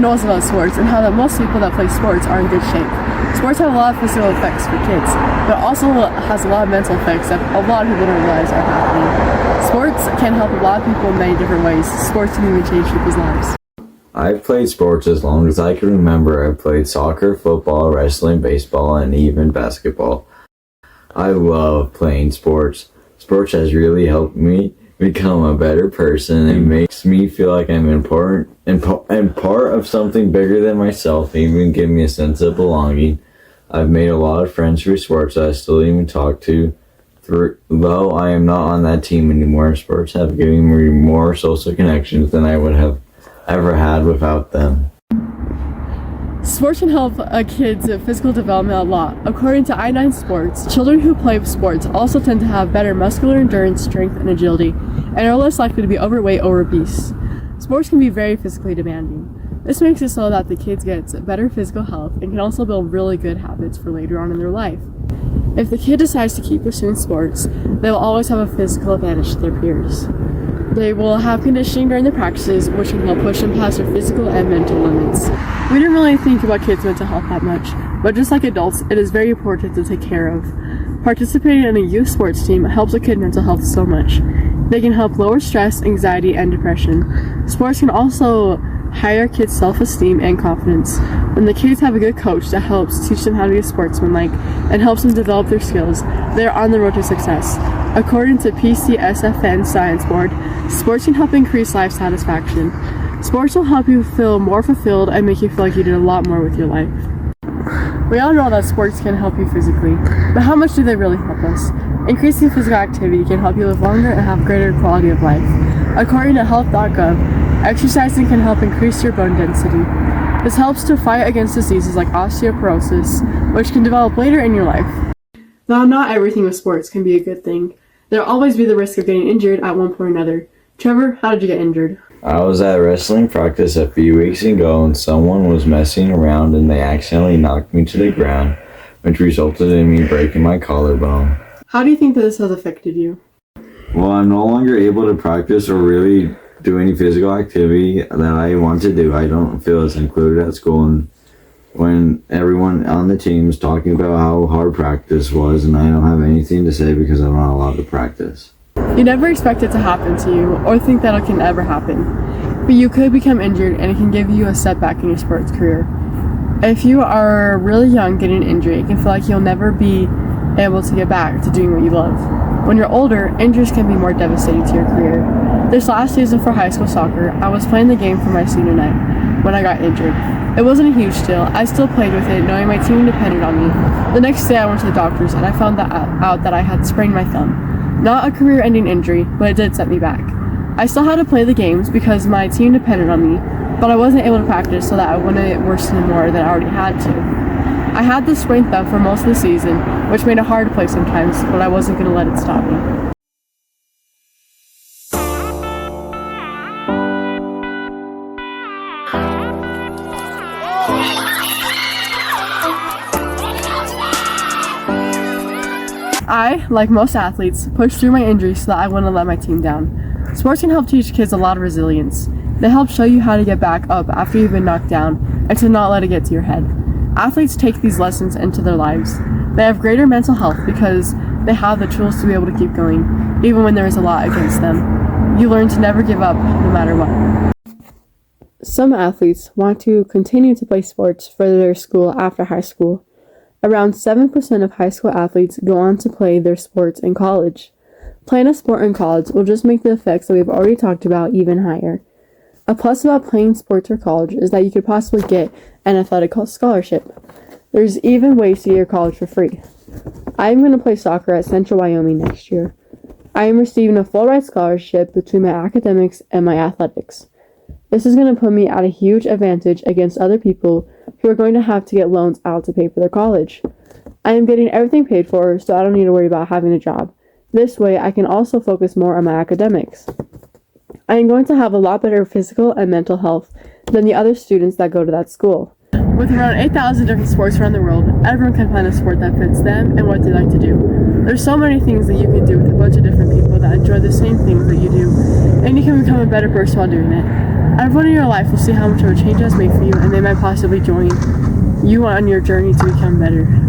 knows about sports and how that most people that play sports are in good shape. Sports have a lot of physical effects for kids, but also has a lot of mental effects that a lot of people don't realize are happening. Sports can help a lot of people in many different ways. Sports can even change people's lives. I've played sports as long as I can remember. I've played soccer, football, wrestling, baseball, and even basketball. I love playing sports. Sports has really helped me become a better person. It makes me feel like I'm important and part of something bigger than myself, even give me a sense of belonging. I've made a lot of friends through sports that I still even talk to. Though I am not on that team anymore, sports have given me more social connections than I would have ever had without them. Sports can help a kid's physical development a lot. According to I9 Sports, children who play sports also tend to have better muscular endurance, strength, and agility, and are less likely to be overweight or obese. Sports can be very physically demanding. This makes it so that the kids get better physical health and can also build really good habits for later on in their life. If the kid decides to keep pursuing sports, they will always have a physical advantage to their peers. They will have conditioning during the practices, which can help push them past their physical and mental limits. We don't really think about kids' mental health that much, but just like adults, it is very important to take care of. Participating in a youth sports team helps a kid's mental health so much. They can help lower stress, anxiety, and depression. Sports can also higher kids' self-esteem and confidence. When the kids have a good coach that helps teach them how to be a sportsmanlike and helps them develop their skills, they are on the road to success. According to PCSFN Science Board, sports can help increase life satisfaction. Sports will help you feel more fulfilled and make you feel like you did a lot more with your life. We all know that sports can help you physically, but how much do they really help us? Increasing physical activity can help you live longer and have greater quality of life. According to health.gov, exercising can help increase your bone density. This helps to fight against diseases like osteoporosis, which can develop later in your life. Though not everything with sports can be a good thing, there'll always be the risk of getting injured at one point or another. Trevor, how did you get injured? I was at wrestling practice a few weeks ago and someone was messing around and they accidentally knocked me to the ground, which resulted in me breaking my collarbone. How do you think that this has affected you? Well, I'm no longer able to practice or really do any physical activity that I want to do. I don't feel as included at school, and when everyone on the team is talking about how hard practice was, and I don't have anything to say because I'm not allowed to practice. You never expect it to happen to you or think that it can ever happen, but you could become injured and it can give you a setback in your sports career. If you are really young getting an injury, it can feel like you'll never be able to get back to doing what you love. When you're older, injuries can be more devastating to your career. This last season for high school soccer, I was playing the game for my senior night when I got injured. It wasn't a huge deal. I still played with it, knowing my team depended on me. The next day I went to the doctors and I found out that I had sprained my thumb. Not a career-ending injury, but it did set me back. I still had to play the games because my team depended on me, but I wasn't able to practice so that I wouldn't worsen more than I already had to. I had the sprained thumb for most of the season, which made it hard to play sometimes, but I wasn't going to let it stop me. I, like most athletes, pushed through my injuries so that I wouldn't let my team down. Sports can help teach kids a lot of resilience. They help show you how to get back up after you've been knocked down and to not let it get to your head. Athletes take these lessons into their lives. They have greater mental health because they have the tools to be able to keep going, even when there is a lot against them. You learn to never give up, no matter what. Some athletes want to continue to play sports for their school after high school. Around 7% of high school athletes go on to play their sports in college. Playing a sport in college will just make the effects that we've already talked about even higher. A plus about playing sports for college is that you could possibly get an athletic scholarship. There's even ways to get your college for free. I'm going to play soccer at Central Wyoming next year. I am receiving a full-ride scholarship between my academics and my athletics. This is going to put me at a huge advantage against other people who are going to have to get loans out to pay for their college. I am getting everything paid for, so I don't need to worry about having a job. This way, I can also focus more on my academics. I am going to have a lot better physical and mental health than the other students that go to that school. With around 8,000 different sports around the world, everyone can find a sport that fits them and what they like to do. There's so many things that you can do with a bunch of different people that enjoy the same things that you do, and you can become a better person while doing it. Everyone in your life will see how much of a change it has made for you, and they might possibly join you on your journey to become better.